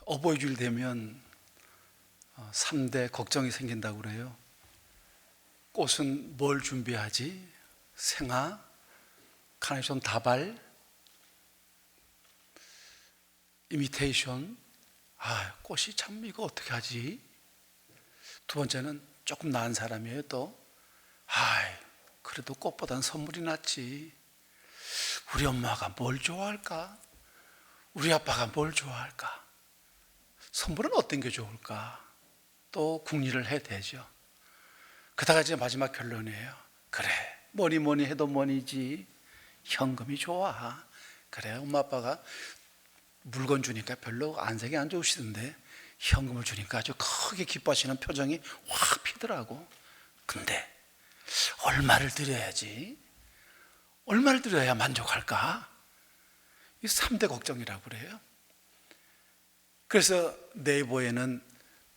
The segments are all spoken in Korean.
어버이주일 되면 3대 걱정이 생긴다고 그래요. 꽃은 뭘 준비하지? 생화, 카네이션 다발, 이미테이션. 꽃이 참 이거 어떻게 하지? 두 번째는 조금 나은 사람이에요. 또 그래도 꽃보단 선물이 낫지. 우리 엄마가 뭘 좋아할까? 우리 아빠가 뭘 좋아할까? 선물은 어떤 게 좋을까? 또 궁리를 해야 되죠. 그다가 이제 마지막 결론이에요. 그래, 뭐니 해도 뭐니지, 현금이 좋아. 그래, 엄마 아빠가 물건 주니까 별로 안색이 안 좋으시던데 현금을 주니까 아주 크게 기뻐하시는 표정이 확 피더라고. 근데 얼마를 드려야지? 얼마를 드려야 만족할까? 이 3대 걱정이라고 그래요. 그래서 네이버에는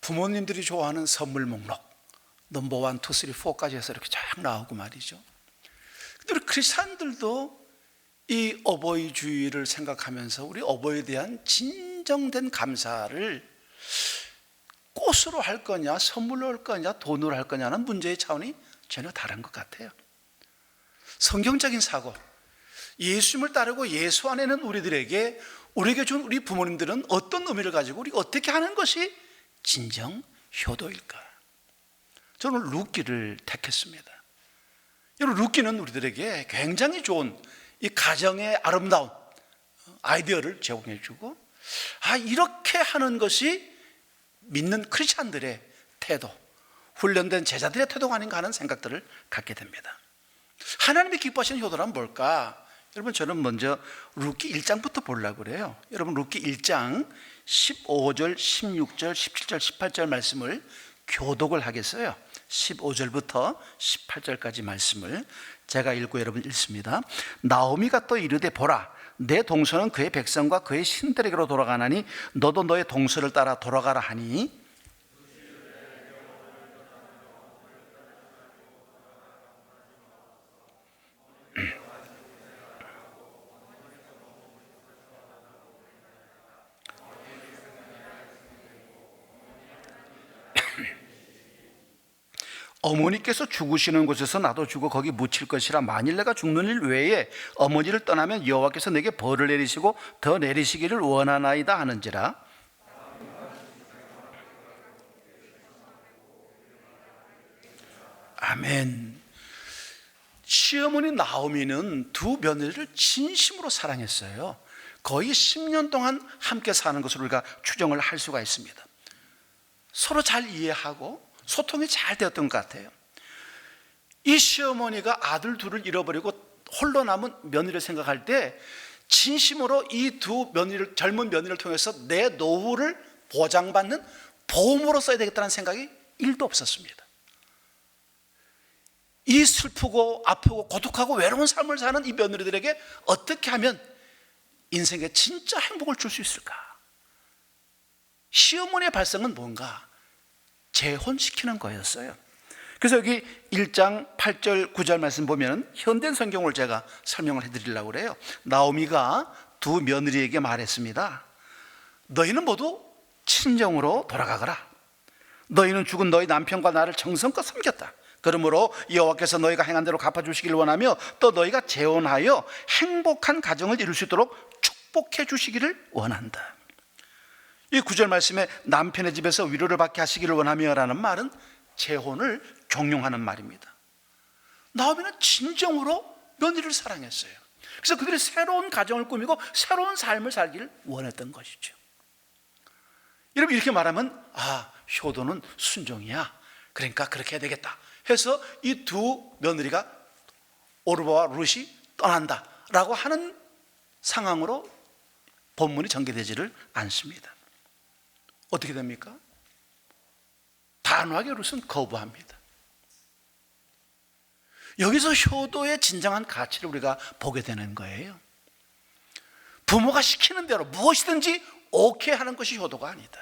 부모님들이 좋아하는 선물 목록 넘버 1, 2, 3, 4까지 해서 이렇게 쫙 나오고 말이죠. 근데 우리 크리스찬들도 이 어버이 주일을 생각하면서 우리 어버이에 대한 진정된 감사를 꽃으로 할 거냐, 선물로 할 거냐, 돈으로 할 거냐는 문제의 차원이 전혀 다른 것 같아요. 성경적인 사고, 예수님을 따르고 예수 안에는 우리들에게, 우리에게 준 우리 부모님들은 어떤 의미를 가지고 우리가 어떻게 하는 것이 진정 효도일까? 저는 룻기를 택했습니다. 여러분, 룻기는 우리들에게 굉장히 좋은 이 가정의 아름다운 아이디어를 제공해 주고, 이렇게 하는 것이 믿는 크리스찬들의 태도, 훈련된 제자들의 태도가 아닌가 하는 생각들을 갖게 됩니다. 하나님이 기뻐하시는 효도란 뭘까? 여러분, 저는 먼저 룻기 1장부터 보려고 그래요. 여러분, 룻기 1장 15절, 16절, 17절, 18절 말씀을 교독을 하겠어요. 15절부터 18절까지 말씀을 제가 읽고 여러분 읽습니다. 나오미가 또 이르되, 보라, 내 동서는 그의 백성과 그의 신들에게로 돌아가나니 너도 너의 동서를 따라 돌아가라 하니, 어머니께서 죽으시는 곳에서 나도 죽어 거기 묻힐 것이라. 만일 내가 죽는 일 외에 어머니를 떠나면 여호와께서 내게 벌을 내리시고 더 내리시기를 원하나이다 하는지라. 아멘. 시어머니 나오미는 두 며느리를 진심으로 사랑했어요. 거의 10년 동안 함께 사는 것으로 우리가 추정을 할 수가 있습니다. 서로 잘 이해하고 소통이 잘 되었던 것 같아요. 이 시어머니가 아들 둘을 잃어버리고 홀로 남은 며느리를 생각할 때 진심으로 이 두 며느리를, 젊은 며느리를 통해서 내 노후를 보장받는 보험으로 써야 되겠다는 생각이 1도 없었습니다. 이 슬프고 아프고 고독하고 외로운 삶을 사는 이 며느리들에게 어떻게 하면 인생에 진짜 행복을 줄 수 있을까? 시어머니의 발상은 뭔가? 재혼시키는 거였어요. 그래서 여기 1장 8절 9절 말씀 보면 현대 성경을 제가 설명을 해드리려고 그래요. 나오미가 두 며느리에게 말했습니다. 너희는 모두 친정으로 돌아가거라. 너희는 죽은 너희 남편과 나를 정성껏 섬겼다. 그러므로 여호와께서 너희가 행한 대로 갚아주시길 원하며 또 너희가 재혼하여 행복한 가정을 이룰 수 있도록 축복해 주시기를 원한다. 이 9절 말씀에 남편의 집에서 위로를 받게 하시기를 원하며 라는 말은 재혼을 종용하는 말입니다. 나오미는 진정으로 며느리를 사랑했어요. 그래서 그들이 새로운 가정을 꾸미고 새로운 삶을 살기를 원했던 것이죠. 여러분, 이렇게 말하면 효도는 순종이야, 그러니까 그렇게 해야 되겠다 해서 이 두 며느리가 오르바와 룻이 떠난다 라고 하는 상황으로 본문이 전개되지를 않습니다. 어떻게 됩니까? 단호하게 룻은 거부합니다. 여기서 효도의 진정한 가치를 우리가 보게 되는 거예요. 부모가 시키는 대로 무엇이든지 오케이 하는 것이 효도가 아니다.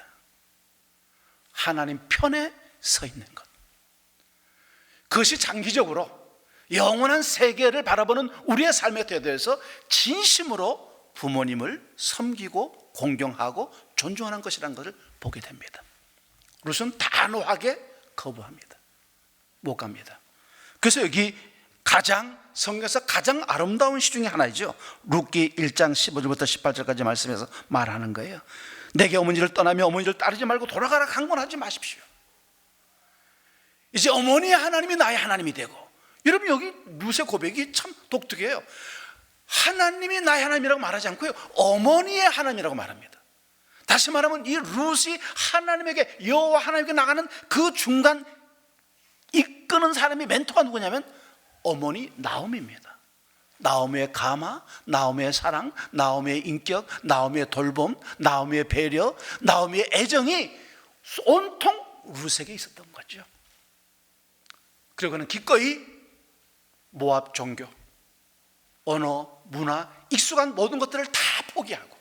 하나님 편에 서 있는 것, 그것이 장기적으로 영원한 세계를 바라보는 우리의 삶의 태도에서 진심으로 부모님을 섬기고 공경하고 존중하는 것이라는 것을 보게 됩니다. 룻은 단호하게 거부합니다. 못 갑니다. 그래서 여기 성경에서 가장 아름다운 시 중에 하나이죠. 룻기 1장 15절부터 18절까지 말씀에서 말하는 거예요. 내게 어머니를 떠나며 어머니를 따르지 말고 돌아가라 강권하지 마십시오. 이제 어머니의 하나님이 나의 하나님이 되고, 여러분 여기 룻의 고백이 참 독특해요. 하나님이 나의 하나님이라고 말하지 않고요, 어머니의 하나님이라고 말합니다. 다시 말하면 이 룻이 하나님에게, 여호와 하나님께 나가는 그 중간 이끄는 사람이, 멘토가 누구냐면 어머니 나오미입니다. 나오미의 가마, 나오미의 사랑, 나오미의 인격, 나오미의 돌봄, 나오미의 배려, 나오미의 애정이 온통 룻에게 있었던 거죠. 그리고 그는 기꺼이 모압 종교, 언어, 문화, 익숙한 모든 것들을 다 포기하고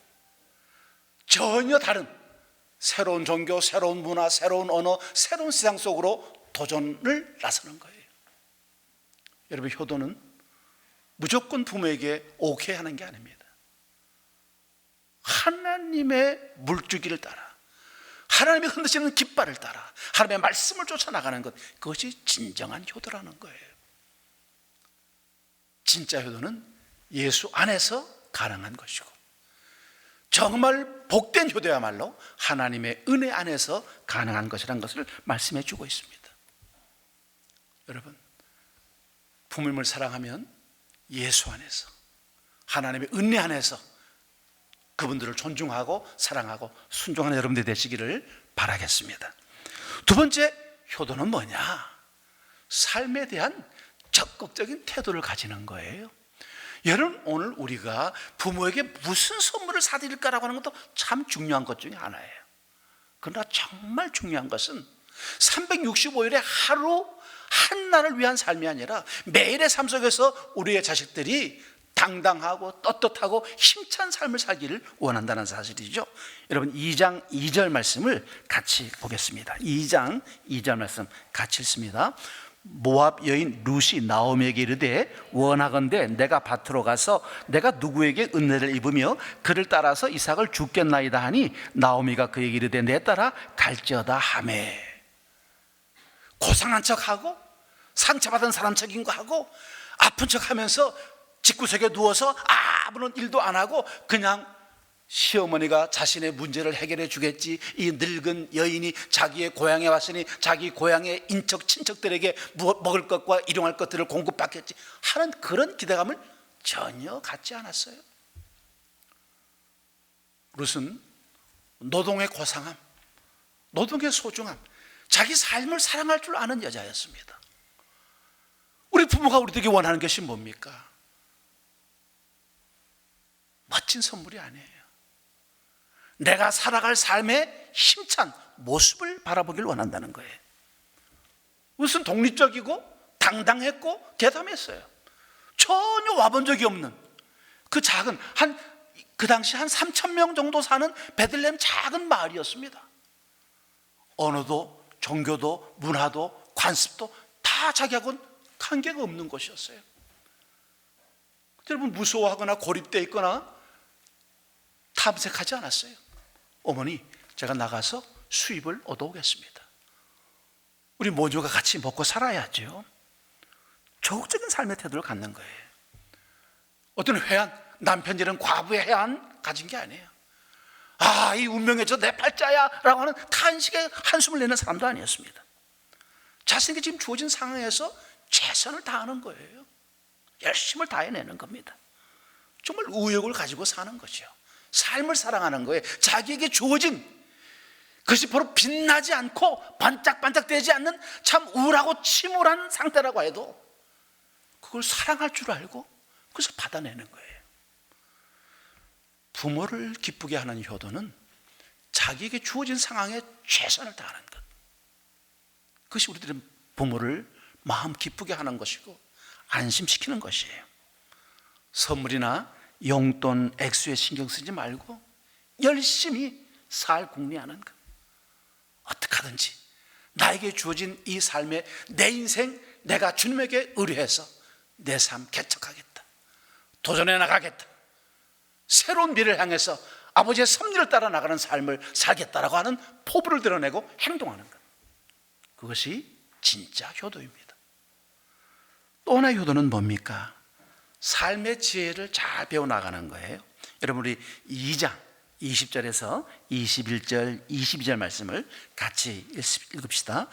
전혀 다른 새로운 종교, 새로운 문화, 새로운 언어, 새로운 세상 속으로 도전을 나서는 거예요. 여러분, 효도는 무조건 부모에게 오케이 하는 게 아닙니다. 하나님의 물주기를 따라, 하나님이 흔드시는 깃발을 따라 하나님의 말씀을 쫓아나가는 것, 그것이 진정한 효도라는 거예요. 진짜 효도는 예수 안에서 가능한 것이고, 정말 복된 효도야말로 하나님의 은혜 안에서 가능한 것이라는 것을 말씀해 주고 있습니다. 여러분, 부모님을 사랑하면 예수 안에서, 하나님의 은혜 안에서 그분들을 존중하고 사랑하고 순종하는 여러분들이 되시기를 바라겠습니다. 두 번째 효도는 뭐냐? 삶에 대한 적극적인 태도를 가지는 거예요. 여러분, 오늘 우리가 부모에게 무슨 선물을 사드릴까라고 하는 것도 참 중요한 것 중에 하나예요. 그러나 정말 중요한 것은 365일에 하루 한 날을 위한 삶이 아니라 매일의 삶 속에서 우리의 자식들이 당당하고 떳떳하고 힘찬 삶을 살기를 원한다는 사실이죠. 여러분, 2장 2절 말씀을 같이 보겠습니다. 2장 2절 말씀 같이 읽습니다. 모압 여인 룻이 나오미에게 이르되 원하건대 내가 밭으로 가서 내가 누구에게 은혜를 입으며 그를 따라서 이삭을 죽겠나이다 하니 나오미가 그에게 이르되 내 따라 갈지어다 하매. 고상한 척하고 상처받은 사람 척인 거 하고 아픈 척하면서 집구석에 누워서 아무런 일도 안 하고 그냥 시어머니가 자신의 문제를 해결해 주겠지, 이 늙은 여인이 자기의 고향에 왔으니 자기 고향의 인척 친척들에게 먹을 것과 일용할 것들을 공급받겠지 하는 그런 기대감을 전혀 갖지 않았어요. 룻은 노동의 고상함, 노동의 소중함, 자기 삶을 사랑할 줄 아는 여자였습니다. 우리 부모가 우리에게 원하는 것이 뭡니까? 멋진 선물이 아니에요. 내가 살아갈 삶의 힘찬 모습을 바라보길 원한다는 거예요. 무슨 독립적이고 당당했고 대담했어요. 전혀 와본 적이 없는 그 작은 그 당시 한 3,000명 정도 사는 베들레헴 작은 마을이었습니다. 언어도 종교도 문화도 관습도 다 자기하고는 관계가 없는 곳이었어요. 여러분, 무서워하거나 고립되어 있거나 탐색하지 않았어요. 어머니, 제가 나가서 수입을 얻어오겠습니다. 우리 모두가 같이 먹고 살아야죠. 적극적인 삶의 태도를 갖는 거예요. 어떤 남편이란 과부의 해안 가진 게 아니에요. 이 운명의 내 팔자야 라고 하는 탄식의 한숨을 내는 사람도 아니었습니다. 자신에게 지금 주어진 상황에서 최선을 다하는 거예요. 열심을 다해내는 겁니다. 정말 의욕을 가지고 사는 거죠. 삶을 사랑하는 거예요. 자기에게 주어진 그것이 바로 빛나지 않고 반짝반짝되지 않는 참 우울하고 침울한 상태라고 해도 그걸 사랑할 줄 알고 그래서 받아내는 거예요. 부모를 기쁘게 하는 효도는 자기에게 주어진 상황에 최선을 다하는 것, 그것이 우리들의 부모를 마음 기쁘게 하는 것이고 안심시키는 것이에요. 선물이나 용돈 액수에 신경 쓰지 말고 열심히 살 궁리하는 것. 어떻게 하든지 나에게 주어진 이 삶에 내 인생 내가 주님에게 의뢰해서 내 삶 개척하겠다, 도전해 나가겠다, 새로운 미래를 향해서 아버지의 섭리를 따라 나가는 삶을 살겠다라고 하는 포부를 드러내고 행동하는 것, 그것이 진짜 효도입니다. 또 하나의 효도는 뭡니까? 삶의 지혜를 잘 배워나가는 거예요. 여러분, 우리 2장 20절에서 21절 22절 말씀을 같이 읽읍시다.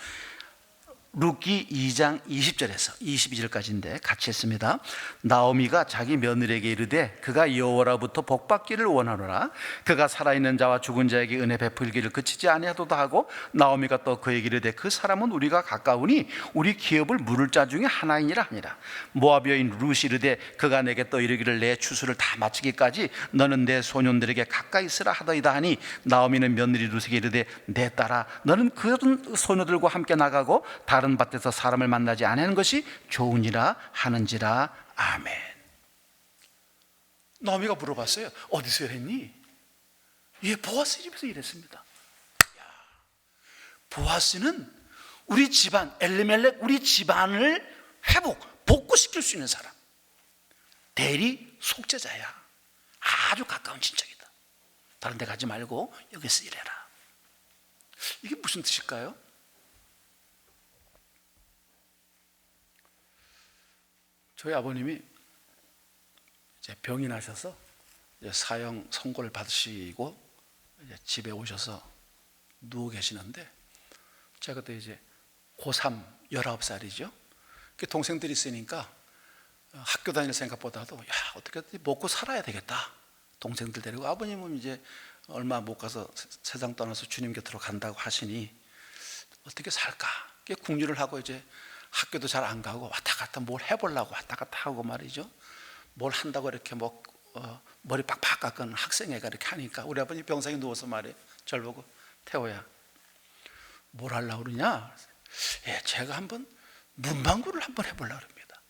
룻기 2장 20절에서 22절까지인데 같이 했습니다. 나오미가 자기 며느리에게 이르되 그가 여호와로부터 복받기를 원하노라. 그가 살아있는 자와 죽은 자에게 은혜 베풀기를 그치지 아니하도다 하고, 나오미가 또 그에게 이르되 그 사람은 우리가 가까우니 우리 기업을 물을 자 중에 하나이니라 하니라. 모압 여인 룻이 이르되 그가 내게 또 이르기를 내 추수를 다 마치기까지 너는 내 소년들에게 가까이 있으라 하더이다 하니, 나오미는 며느리 룻에게 이르되 내 딸아, 너는 그런 소녀들과 함께 나가고 다른 밭에서 사람을 만나지 않는 것이 좋으니라 하는지라. 아멘. 나오미가 물어봤어요. 어디서 일했니? 예, 보아스 집에서 일했습니다. 보아스는 우리 집안, 엘리멜렉 우리 집안을 복구시킬 수 있는 사람, 대리 속죄자야. 아주 가까운 친척이다. 다른 데 가지 말고 여기서 일해라. 이게 무슨 뜻일까요? 저희 아버님이 이제 병이 나셔서 이제 사형 선고를 받으시고 이제 집에 오셔서 누워 계시는데, 제가 그때 이제 고3 19살이죠. 동생들이 있으니까 학교 다닐 생각보다도 어떻게 먹고 살아야 되겠다. 동생들 데리고, 아버님은 이제 얼마 못 가서 세상 떠나서 주님 곁으로 간다고 하시니 어떻게 살까? 궁리를 하고 이제 학교도 잘 안 가고 왔다 갔다 뭘 해보려고 왔다 갔다 하고 말이죠. 뭘 한다고 이렇게 머리 빡빡 깎은 학생애가 이렇게 하니까 우리 아버님 병상에 누워서 말이에요. 저를 보고, 태호야, 뭘 하려고 그러냐? 예, 제가 한번 문방구를 한번 해보려고 합니다.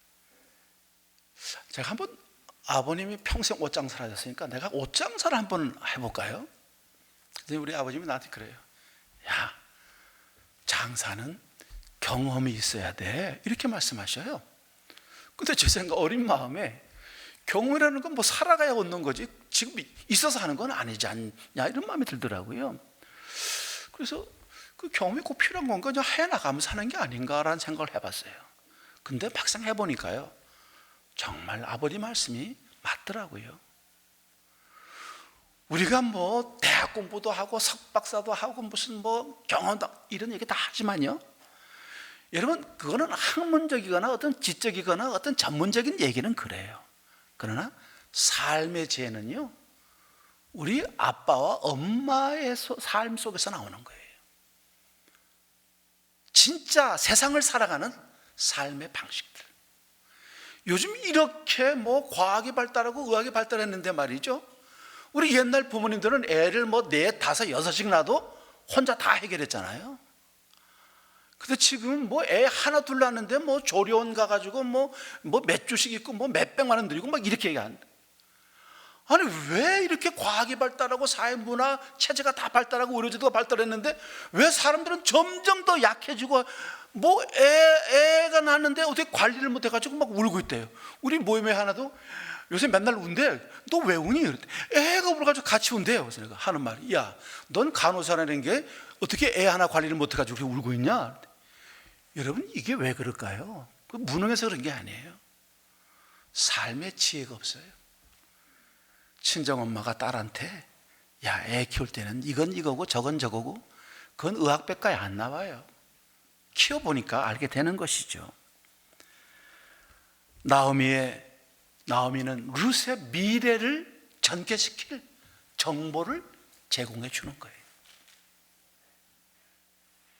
제가 한번, 아버님이 평생 옷장사를 하셨으니까 내가 옷장사를 한번 해볼까요? 그래서 우리 아버님이 나한테 그래요. 야, 장사는 경험이 있어야 돼, 이렇게 말씀하셔요. 근데 제 생각, 어린 마음에 경험이라는 건 살아가야 얻는 거지 지금 있어서 하는 건 아니지 않냐, 이런 마음이 들더라고요. 그래서 그 경험이 꼭 필요한 건가, 그냥 해나가면서 하는 게 아닌가라는 생각을 해봤어요. 근데 막상 해보니까요, 정말 아버지 말씀이 맞더라고요. 우리가 대학 공부도 하고 석박사도 하고 무슨 경험도 이런 얘기 다 하지만요, 여러분, 그거는 학문적이거나 어떤 지적이거나 어떤 전문적인 얘기는 그래요. 그러나 삶의 지혜는요, 우리 아빠와 엄마의 삶 속에서 나오는 거예요. 진짜 세상을 살아가는 삶의 방식들. 요즘 이렇게 과학이 발달하고 의학이 발달했는데 말이죠, 우리 옛날 부모님들은 애를 4, 5, 6씩 낳아도 혼자 다 해결했잖아요. 근데 지금 애 하나 둘 낳았는데 조리원 가가지고 몇 주씩 있고 몇백만 원 들이고 이렇게 얘기하는데, 아니 왜 이렇게 과학이 발달하고 사회문화 체제가 다 발달하고 의료제도가 발달했는데 왜 사람들은 점점 더 약해지고 애가 낳았는데 어떻게 관리를 못해가지고 울고 있대요. 우리 모임에 하나도 요새 맨날 운대. 너 왜 우니? 그랬대. 애가 울어가지고 같이 운대요. 그래서 내가 하는 말이, 야, 넌 간호사라는 게 어떻게 애 하나 관리를 못해가지고 그렇게 울고 있냐? 여러분, 이게 왜 그럴까요? 무능해서 그런 게 아니에요. 삶의 지혜가 없어요. 친정엄마가 딸한테, 야, 애 키울 때는 이건 이거고 저건 저거고, 그건 의학백과에 안 나와요. 키워보니까 알게 되는 것이죠. 나오미는 룻의 미래를 전개시킬 정보를 제공해 주는 거예요.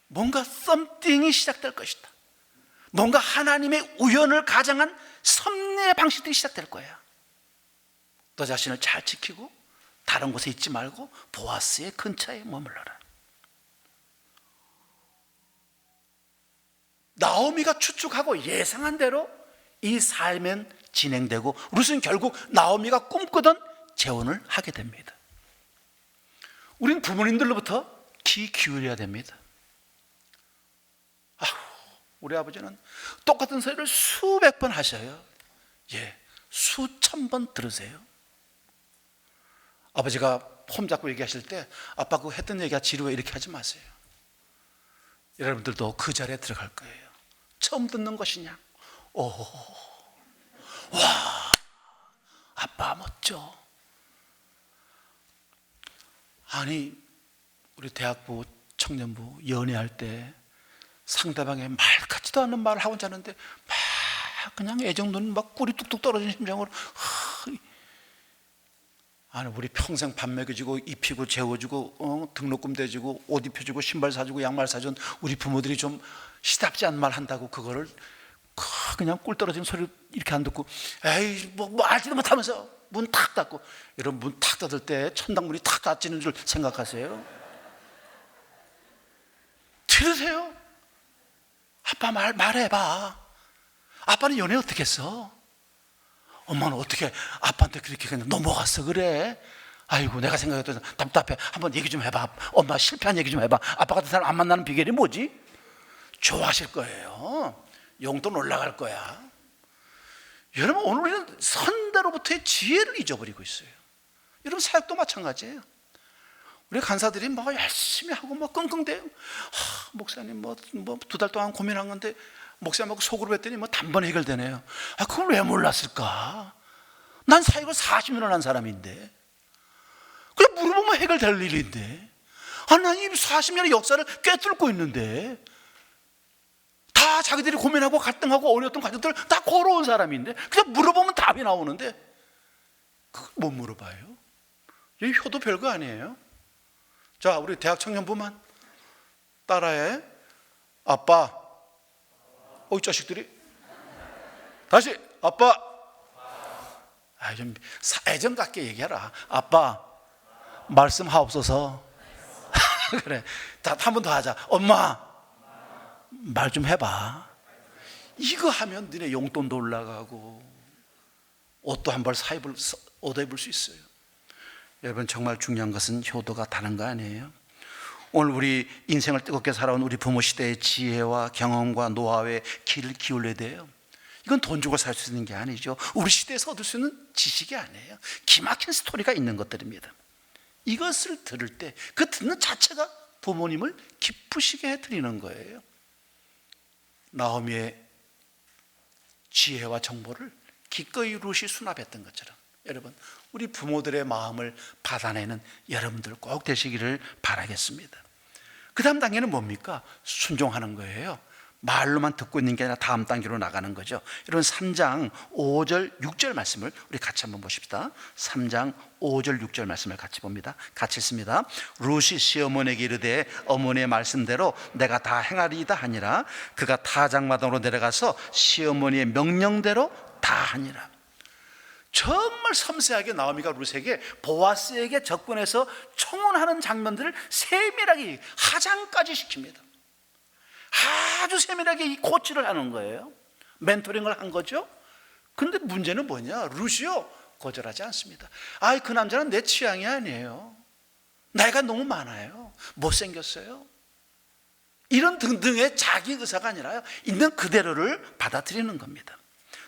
뭔가 썸띵이 시작될 것이다. 뭔가 하나님의 우연을 가장한 섭리의 방식들이 시작될 거야. 너 자신을 잘 지키고 다른 곳에 있지 말고 보아스의 근처에 머물러라. 나오미가 추측하고 예상한 대로 이 삶은 진행되고, 룻은 결국 나오미가 꿈꾸던 재혼을 하게 됩니다. 우린 부모님들로부터 귀 기울여야 됩니다. 우리 아버지는 똑같은 소리를 수백 번 하셔요. 예, 수천 번 들으세요. 아버지가 폼 잡고 얘기하실 때 아빠 그거 했던 얘기가 지루해 이렇게 하지 마세요. 여러분들도 그 자리에 들어갈 거예요. 처음 듣는 것이냐? 오, 와, 아빠 멋져. 아니 우리 대학부 청년부 연애할 때 상대방의 말 같지도 않은 말을 하고 자는데 막 그냥 애정도는 막 꿀이 뚝뚝 떨어지는 심정으로 아니 우리 평생 밥 먹여주고 입히고 재워주고 등록금 대주고 옷 입혀주고 신발 사주고 양말 사준 우리 부모들이 좀 시답지 않은 말 한다고 그거를 그냥 꿀 떨어지는 소리 이렇게 안 듣고 에이 뭐 알지도 못하면서 문 탁 닫고, 여러분 문 탁 닫을 때 천당문이 탁 닫히는 줄 생각하세요? 들으세요? 아빠 말해봐. 아빠는 연애 어떻게 했어? 엄마는 어떻게 아빠한테 그렇게 그냥 넘어갔어 그래? 아이고 내가 생각해도 답답해. 한번 얘기 좀 해봐. 엄마 실패한 얘기 좀 해봐. 아빠 같은 사람 안 만나는 비결이 뭐지? 좋아하실 거예요. 용돈 올라갈 거야. 여러분 오늘 우리는 선대로부터의 지혜를 잊어버리고 있어요. 여러분 사역도 마찬가지예요. 우리 간사들이 막 열심히 하고 막 끙끙대요. 목사님 뭐 2달 동안 고민한 건데 목사님하고 속으로 했더니 뭐 단번에 해결되네요. 그걸 왜 몰랐을까? 난 사역을 40년을 한 사람인데 그냥 물어보면 해결될 일인데 난 이 40년의 역사를 꿰뚫고 있는데 다 자기들이 고민하고 갈등하고 어려웠던 가족들 다 걸어온 사람인데 그냥 물어보면 답이 나오는데 그걸 못 물어봐요. 이 효도 별거 아니에요. 자, 우리 대학 청년부만 따라해. 아빠. 이 자식들이 다시 아빠. 좀 애정 갖게 얘기하라. 아빠 말씀하옵소서. 그래. 자, 한 번 더 하자. 엄마 말 좀 해봐. 이거 하면 너네 용돈도 올라가고 옷도 한 벌 얻어 입을 수 있어요. 여러분 정말 중요한 것은 효도가 다른 거 아니에요? 오늘 우리 인생을 뜨겁게 살아온 우리 부모 시대의 지혜와 경험과 노하우에 귀를 기울여야 돼요. 이건 돈 주고 살 수 있는 게 아니죠. 우리 시대에서 얻을 수 있는 지식이 아니에요. 기막힌 스토리가 있는 것들입니다. 이것을 들을 때 그 듣는 자체가 부모님을 기쁘시게 해드리는 거예요. 나오미의 지혜와 정보를 기꺼이 룻이 수납했던 것처럼 여러분 우리 부모들의 마음을 받아내는 여러분들 꼭 되시기를 바라겠습니다. 그 다음 단계는 뭡니까? 순종하는 거예요. 말로만 듣고 있는 게 아니라 다음 단계로 나가는 거죠. 여러분 3장 5절 6절 말씀을 우리 같이 한번 보십시다. 3장 5절 6절 말씀을 같이 봅니다. 같이 읽습니다. 룻이 시어머니에게 이르되 어머니의 말씀대로 내가 다 행하리이다 하니라. 그가 타작마당으로 내려가서 시어머니의 명령대로 다 하니라. 정말 섬세하게 나오미가 룻에게 보아스에게 접근해서 청혼하는 장면들을 세밀하게 하장까지 시킵니다. 아주 세밀하게 이 코치를 하는 거예요. 멘토링을 한 거죠. 그런데 문제는 뭐냐? 룻이요 거절하지 않습니다. 그 남자는 내 취향이 아니에요. 나이가 너무 많아요. 못생겼어요. 이런 등등의 자기 의사가 아니라요 있는 그대로를 받아들이는 겁니다.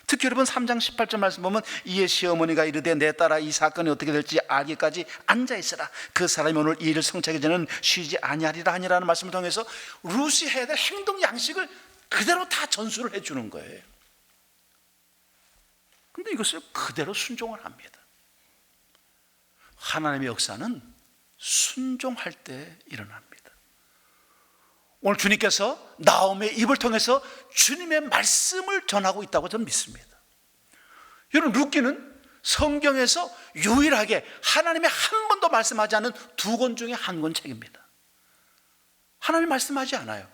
특히 여러분 3장 18절 말씀 보면 이에 시어머니가 이르되 내 딸아 이 사건이 어떻게 될지 알기까지 앉아있으라. 그 사람이 오늘 이 일을 성취하기 전에는 쉬지 아니하리라 하니라는 말씀을 통해서 룻이 해야 될 행동 양식을 그대로 다 전수를 해주는 거예요. 그런데 이것을 그대로 순종을 합니다. 하나님의 역사는 순종할 때 일어납니다. 오늘 주님께서 나오미의 입을 통해서 주님의 말씀을 전하고 있다고 저는 믿습니다. 여러분 룻기는 성경에서 유일하게 하나님이 한 번도 말씀하지 않은 2권 중에 한 권 책입니다. 하나님이 말씀하지 않아요.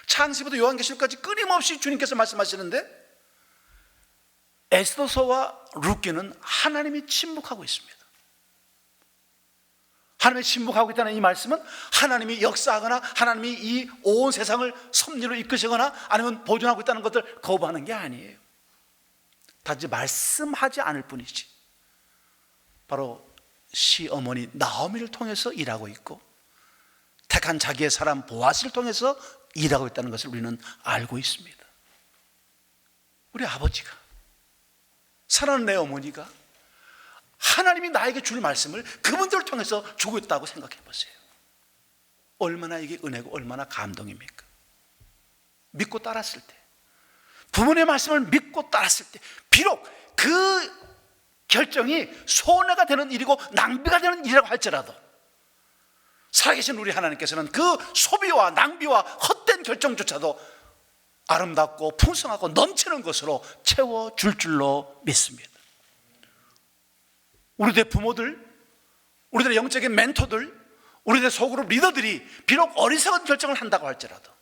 창세기부터 요한계시록까지 끊임없이 주님께서 말씀하시는데 에스더서와 룻기는 하나님이 침묵하고 있습니다. 하나님이 침묵하고 있다는 이 말씀은 하나님이 역사하거나 하나님이 이 온 세상을 섭리로 이끄시거나 아니면 보존하고 있다는 것을 거부하는 게 아니에요. 단지 말씀하지 않을 뿐이지. 바로 시어머니 나오미를 통해서 일하고 있고 택한 자기의 사람 보아스를 통해서 일하고 있다는 것을 우리는 알고 있습니다. 우리 아버지가 사랑하는 내 어머니가 하나님이 나에게 줄 말씀을 그분들을 통해서 주고 있다고 생각해 보세요. 얼마나 이게 은혜고 얼마나 감동입니까? 믿고 따랐을 때, 부모님의 말씀을 믿고 따랐을 때, 비록 그 결정이 손해가 되는 일이고 낭비가 되는 일이라고 할지라도 살아계신 우리 하나님께서는 그 소비와 낭비와 헛된 결정조차도 아름답고 풍성하고 넘치는 것으로 채워줄 줄로 믿습니다. 우리들의 부모들, 우리들의 영적인 멘토들, 우리들의 소그룹 리더들이 비록 어리석은 결정을 한다고 할지라도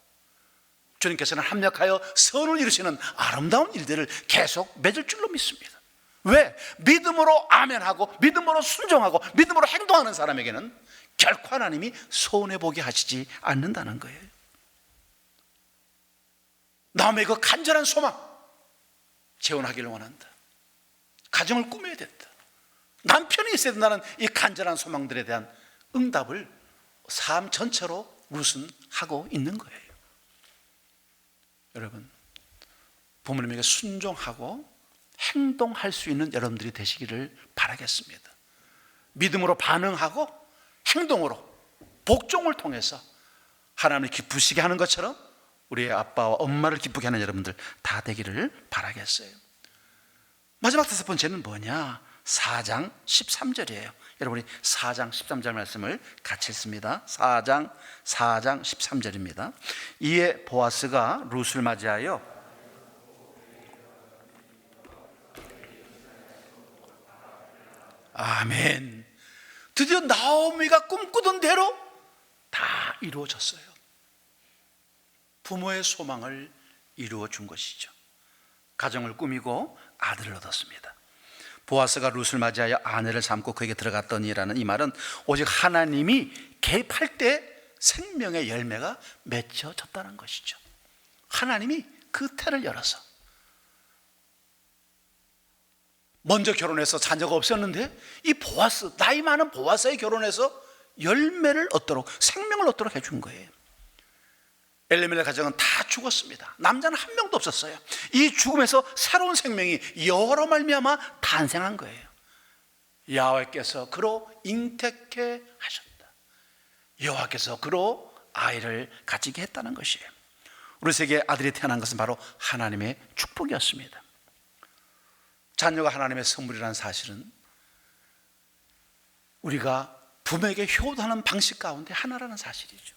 주님께서는 합력하여 선을 이루시는 아름다운 일들을 계속 맺을 줄로 믿습니다. 왜? 믿음으로 아멘하고 믿음으로 순종하고 믿음으로 행동하는 사람에게는 결코 하나님이 손해보게 하시지 않는다는 거예요. 나오미의 그 간절한 소망, 재혼하기를 원한다, 가정을 꾸며야 된다, 남편이 있어야 된다는 이 간절한 소망들에 대한 응답을 삶 전체로 룻은 하고 있는 거예요. 여러분, 부모님에게 순종하고 행동할 수 있는 여러분들이 되시기를 바라겠습니다. 믿음으로 반응하고 행동으로 복종을 통해서 하나님을 기쁘시게 하는 것처럼 우리의 아빠와 엄마를 기쁘게 하는 여러분들 다 되기를 바라겠어요. 마지막 다섯 번째는 뭐냐? 4장 13절이에요. 여러분이 4장 13절 말씀을 같이 읽습니다. 4장 13절입니다. 이에 보아스가 룻을 맞이하여 아멘. 드디어 나오미가 꿈꾸던 대로 다 이루어졌어요. 부모의 소망을 이루어 준 것이죠. 가정을 꾸미고 아들을 얻었습니다. 보아스가 룻을 맞이하여 아내를 삼고 그에게 들어갔더니라는 이 말은 오직 하나님이 개입할 때 생명의 열매가 맺혀졌다는 것이죠. 하나님이 그 태를 열어서, 먼저 결혼해서 자녀가 없었는데 이 보아스, 나이 많은 보아스에 결혼해서 열매를 얻도록, 생명을 얻도록 해준 거예요. 엘리멜렉 가정은 다 죽었습니다. 남자는 한 명도 없었어요. 이 죽음에서 새로운 생명이 여러 말미암아 탄생한 거예요. 여호와께서 그로 잉태케 하셨다. 여호와께서 그로 아이를 가지게 했다는 것이에요. 우리 세계에 아들이 태어난 것은 바로 하나님의 축복이었습니다. 자녀가 하나님의 선물이라는 사실은 우리가 부모에게 효도하는 방식 가운데 하나라는 사실이죠.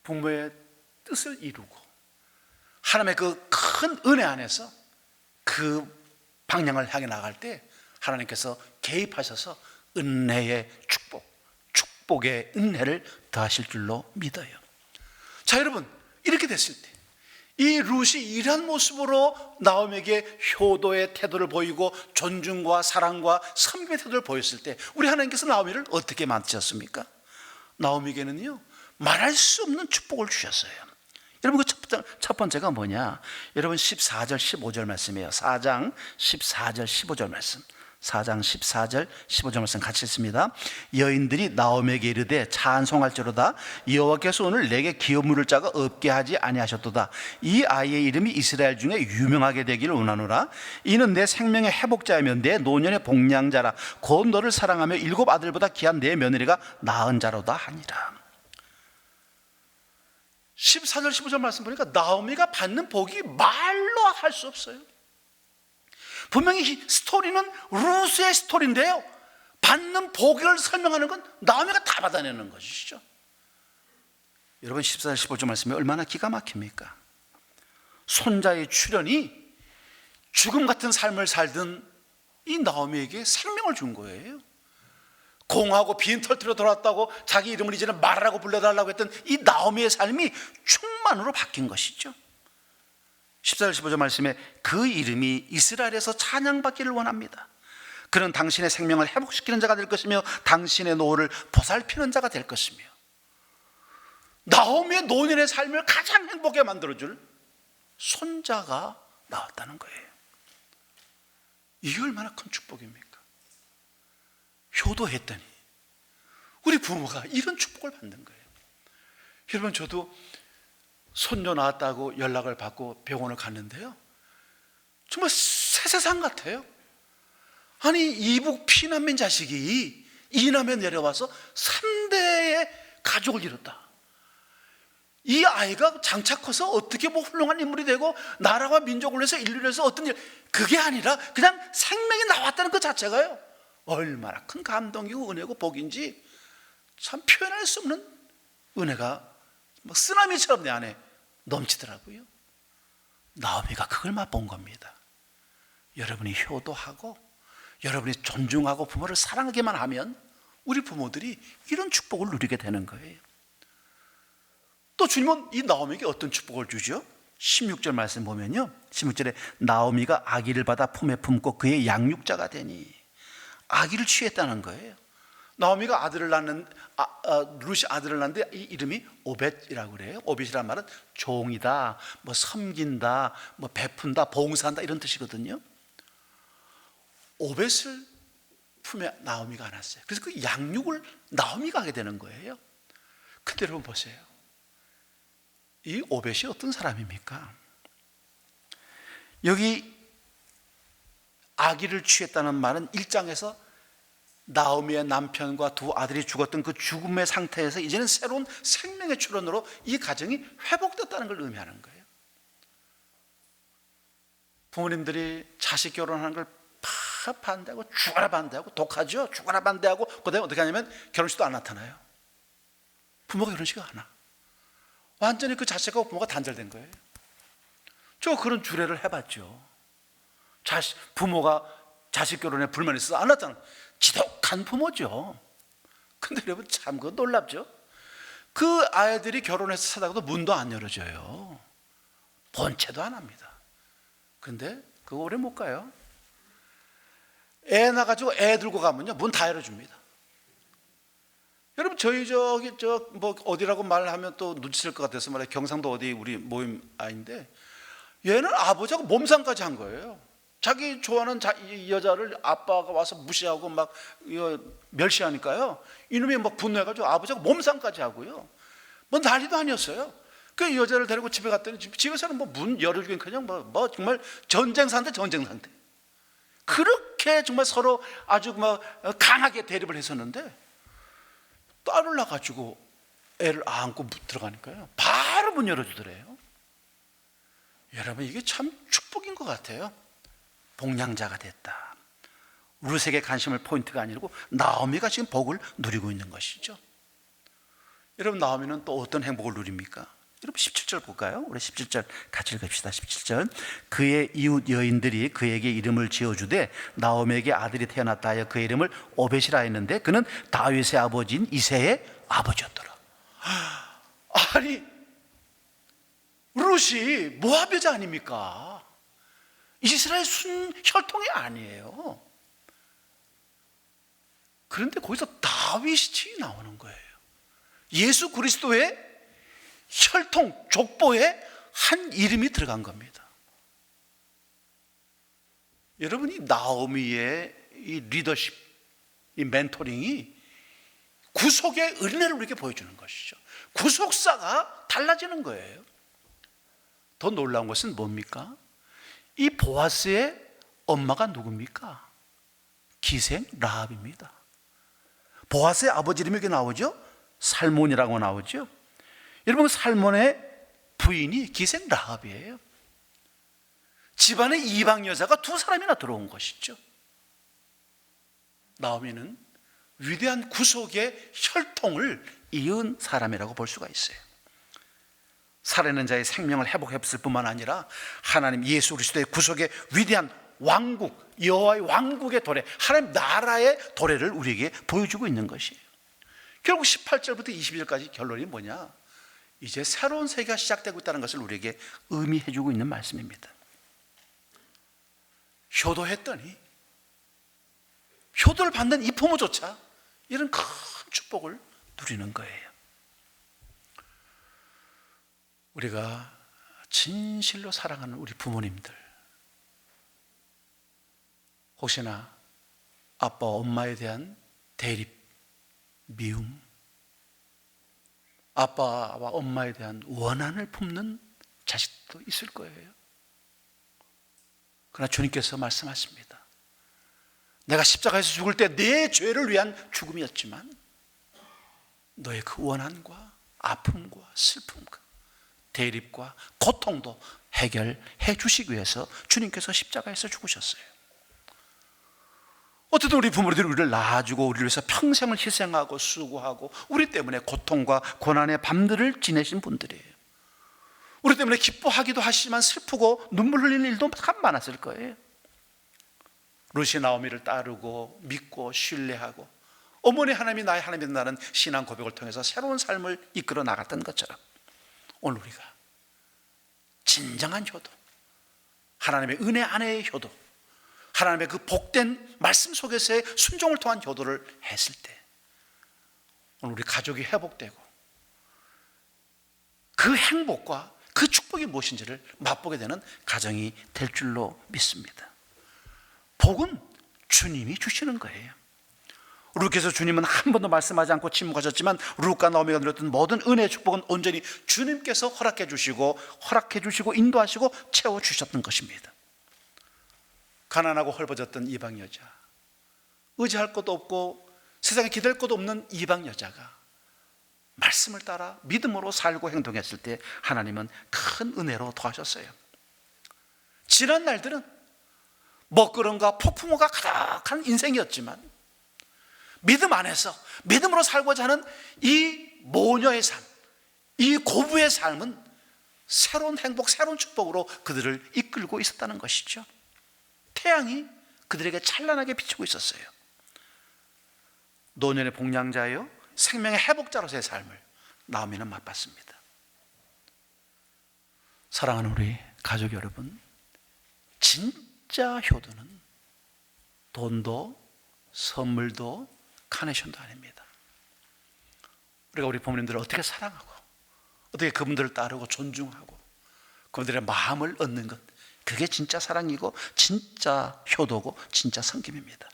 부모의 뜻을 이루고 하나님의 그 큰 은혜 안에서 그 방향을 향해 나갈 때 하나님께서 개입하셔서 은혜의 축복, 축복의 은혜를 더하실 줄로 믿어요. 자, 여러분, 이렇게 됐을 때 이 룻이 이런 모습으로 나오미에게 효도의 태도를 보이고 존중과 사랑과 섬김의 태도를 보였을 때 우리 하나님께서 나오미를 어떻게 만드셨습니까? 나오미에게는요, 말할 수 없는 축복을 주셨어요. 여러분, 그 첫 번째가 뭐냐? 여러분 14절 15절 말씀이에요. 4장 14절 15절 말씀. 4장 14절 15절 말씀 같이 읽습니다. 여인들이 나오미에게 이르되 찬송할지로다 여호와께서 오늘 내게 기업 물을 자가 없게 하지 아니하셨도다. 이 아이의 이름이 이스라엘 중에 유명하게 되기를 원하노라. 이는 내 생명의 회복자이며 내 노년의 복량자라. 곧 너를 사랑하며 7 아들보다 귀한 내 며느리가 낳은 자로다 하니라. 14절 15절 말씀 보니까 나오미가 받는 복이 말로 할 수 없어요. 분명히 스토리는 룻의 스토리인데요, 받는 복을 설명하는 건 나오미가 다 받아내는 것이죠. 여러분 14절 15절 말씀이 얼마나 기가 막힙니까? 손자의 출현이 죽음 같은 삶을 살던 이 나오미에게 생명을 준 거예요. 공하고 빈 털터로 돌아왔다고 자기 이름을 이제는 말하라고 불러달라고 했던 이 나오미의 삶이 충만으로 바뀐 것이죠. 14절 15절 말씀에 그 이름이 이스라엘에서 찬양받기를 원합니다. 그는 당신의 생명을 회복시키는 자가 될 것이며 당신의 노후를 보살피는 자가 될 것이며 나오미의 노년의 삶을 가장 행복하게 만들어줄 손자가 나왔다는 거예요. 이게 얼마나 큰 축복입니까? 효도했더니 우리 부모가 이런 축복을 받는 거예요. 여러분, 저도 손녀 낳았다고 연락을 받고 병원을 갔는데요, 정말 새 세상 같아요. 아니 이북 피난민 자식이 이남에 내려와서 3대의 가족을 이뤘다. 이 아이가 장차 커서 어떻게 뭐 훌륭한 인물이 되고 나라와 민족을 위해서 인류를 위해서 어떤 일, 그게 아니라 그냥 생명이 나왔다는 것 자체가요, 얼마나 큰 감동이고 은혜고 복인지 참 표현할 수 없는 은혜가 막 쓰나미처럼 내 안에 넘치더라고요. 나오미가 그걸 맛본 겁니다. 여러분이 효도하고 여러분이 존중하고 부모를 사랑하기만 하면 우리 부모들이 이런 축복을 누리게 되는 거예요. 또 주님은 이 나오미에게 어떤 축복을 주죠? 16절 말씀 보면요, 16절에 나오미가 아기를 받아 품에 품고 그의 양육자가 되니, 아기를 취했다는 거예요. 나오미가 아들을 낳는 룻이 아들을 낳는데 이 이름이 오벳이라고 그래요. 오벳이란 말은 종이다, 뭐 섬긴다, 뭐 베푼다, 봉사한다 이런 뜻이거든요. 오벳을 품에 나오미가 안았어요. 그래서 그 양육을 나오미가 하게 되는 거예요. 근데 여러분 보세요, 이 오벳이 어떤 사람입니까? 여기 아기를 취했다는 말은 1장에서 나오미의 남편과 두 아들이 죽었던 그 죽음의 상태에서 이제는 새로운 생명의 출현으로 이 가정이 회복됐다는 걸 의미하는 거예요. 부모님들이 자식 결혼하는 걸 반대하고 죽어라 반대하고 독하죠. 죽어라 반대하고 그 다음에 어떻게 하냐면 결혼식도 안 나타나요. 부모가 결혼식을 안 와. 완전히 그 자식하고 부모가 단절된 거예요. 저 그런 주례를 해봤죠. 부모가 자식 결혼에 불만이 있어서 안 왔잖아요. 지독한 부모죠. 근데 여러분 참 그거 놀랍죠. 그 아이들이 결혼해서 살다가도 문도 안 열어줘요. 본체도 안 합니다. 근데 그거 오래 못 가요. 애 낳아가지고 애 들고 가면요 문 다 열어줍니다. 여러분 저희 뭐 어디라고 말하면 또 눈치챌 것 같아서 말이에요. 경상도 어디 우리 모임 아인데 얘는 아버지하고 몸상까지 한 거예요. 자기 좋아하는 이 여자를 아빠가 와서 무시하고 막 멸시하니까요, 이놈이 막 분노해가지고 아버지하고 몸상까지 하고요, 뭐 난리도 아니었어요. 그 여자를 데리고 집에 갔더니 집에서는 뭐 문 열어주긴 그냥 뭐 정말 전쟁 상태. 그렇게 정말 서로 아주 막 강하게 대립을 했었는데 딸을 낳아가지고 애를 안고 들어가니까요 바로 문 열어주더래요. 여러분 이게 참 축복인 것 같아요. 복량자가 됐다. 룻에게 관심을 포인트가 아니고 나오미가 지금 복을 누리고 있는 것이죠. 여러분 나오미는 또 어떤 행복을 누립니까? 여러분 17절 볼까요? 우리 17절 같이 읽읍시다. 17절 그의 이웃 여인들이 그에게 이름을 지어주되 나오미에게 아들이 태어났다 하여 그의 이름을 오벳이라 했는데 그는 다윗의 아버지인 이새의 아버지였더라. 아니 룻이 모압 여자 아닙니까? 이스라엘 혈통이 아니에요. 그런데 거기서 다윗이 나오는 거예요. 예수 그리스도의 혈통, 족보에 한 이름이 들어간 겁니다. 여러분이 나오미의 이 리더십, 이 멘토링이 구속의 은혜를 우리에게 보여주는 것이죠. 구속사가 달라지는 거예요. 더 놀라운 것은 뭡니까? 이 보아스의 엄마가 누굽니까? 기생 라합입니다. 보아스의 아버지 이름이 이렇게 나오죠? 살몬이라고 나오죠? 여러분 살몬의 부인이 기생 라합이에요. 집안에 이방 여자가 두 사람이나 들어온 것이죠. 나오미는 위대한 구속의 혈통을 이은 사람이라고 볼 수가 있어요. 살아있는 자의 생명을 회복했을 뿐만 아니라 하나님 예수 그리스도의 구속의 위대한 왕국, 여호와의 왕국의 도래, 하나님 나라의 도래를 우리에게 보여주고 있는 것이에요. 결국 18절부터 22절까지 결론이 뭐냐? 이제 새로운 세계가 시작되고 있다는 것을 우리에게 의미해주고 있는 말씀입니다. 효도했더니 효도를 받는 이 부모조차 이런 큰 축복을 누리는 거예요. 우리가 진실로 사랑하는 우리 부모님들, 혹시나 아빠와 엄마에 대한 대립, 미움, 아빠와 엄마에 대한 원한을 품는 자식도 있을 거예요. 그러나 주님께서 말씀하십니다. 내가 십자가에서 죽을 때 내 죄를 위한 죽음이었지만 너의 그 원한과 아픔과 슬픔과 대립과 고통도 해결해 주시기 위해서 주님께서 십자가에서 죽으셨어요. 어쨌든 우리 부모들이 우리를 낳아주고 우리를 위해서 평생을 희생하고 수고하고 우리 때문에 고통과 고난의 밤들을 지내신 분들이에요. 우리 때문에 기뻐하기도 하시지만 슬프고 눈물 흘리는 일도 참 많았을 거예요. 루시 나오미를 따르고 믿고 신뢰하고 어머니 하나님이 나의 하나님이라는 신앙 고백을 통해서 새로운 삶을 이끌어 나갔던 것처럼 오늘 우리가 진정한 효도, 하나님의 은혜 안에의 효도, 하나님의 그 복된 말씀 속에서의 순종을 통한 효도를 했을 때 오늘 우리 가족이 회복되고 그 행복과 그 축복이 무엇인지를 맛보게 되는 가정이 될 줄로 믿습니다. 복은 주님이 주시는 거예요. 루께서 주님은 한 번도 말씀하지 않고 침묵하셨지만 루카 나오미가 누렸던 모든 은혜의 축복은 온전히 주님께서 허락해 주시고 인도하시고 채워주셨던 것입니다. 가난하고 헐벗었던 이방 여자, 의지할 것도 없고 세상에 기댈 것도 없는 이방 여자가 말씀을 따라 믿음으로 살고 행동했을 때 하나님은 큰 은혜로 도와줬어요. 지난 날들은 먹구름과 폭풍우가 가득한 인생이었지만 믿음 안에서 믿음으로 살고자 하는 이 모녀의 삶, 이 고부의 삶은 새로운 행복, 새로운 축복으로 그들을 이끌고 있었다는 것이죠. 태양이 그들에게 찬란하게 비추고 있었어요. 노년의 복량자요, 생명의 회복자로서의 삶을 나오미는 맛봤습니다. 사랑하는 우리 가족 여러분, 진짜 효도는 돈도 선물도 카네이션도 아닙니다. 우리가 우리 부모님들을 어떻게 사랑하고 어떻게 그분들을 따르고 존중하고 그분들의 마음을 얻는 것, 그게 진짜 사랑이고 진짜 효도고 진짜 섬김입니다.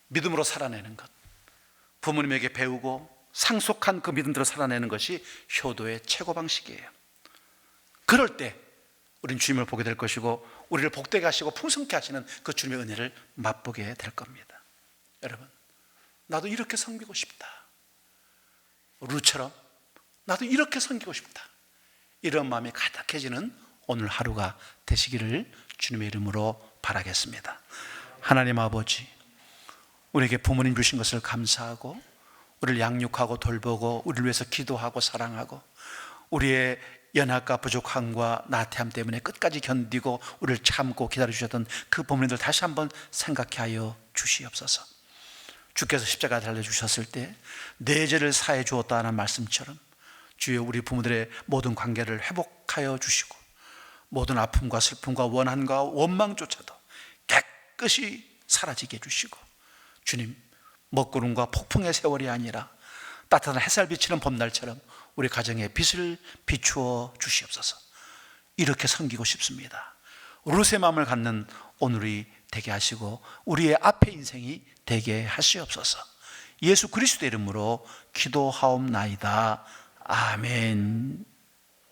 믿음으로 살아내는 것, 부모님에게 배우고 상속한 그 믿음대로 살아내는 것이 효도의 최고 방식이에요. 그럴 때 우린 주님을 보게 될 것이고 우리를 복되게 하시고 풍성케 하시는 그 주님의 은혜를 맛보게 될 겁니다. 여러분, 나도 이렇게 섬기고 싶다, 루처럼 나도 이렇게 섬기고 싶다, 이런 마음이 가득해지는 오늘 하루가 되시기를 주님의 이름으로 바라겠습니다. 하나님 아버지, 우리에게 부모님 주신 것을 감사하고 우리를 양육하고 돌보고 우리를 위해서 기도하고 사랑하고 우리의 연약과 부족함과 나태함 때문에 끝까지 견디고 우리를 참고 기다려주셨던 그 부모님들 다시 한번 생각해 하여 주시옵소서. 주께서 십자가에 달려주셨을 때 내 죄를 사해 주었다는 말씀처럼 주여 우리 부모들의 모든 관계를 회복하여 주시고 모든 아픔과 슬픔과 원한과 원망조차도 깨끗이 사라지게 해주시고 주님, 먹구름과 폭풍의 세월이 아니라 따뜻한 햇살 비치는 봄날처럼 우리 가정에 빛을 비추어 주시옵소서. 이렇게 섬기고 싶습니다. 룻의 마음을 갖는 오늘이 되게 하시고 우리의 앞의 인생이 되게 하시옵소서. 예수 그리스도의 이름으로 기도하옵나이다. 아멘.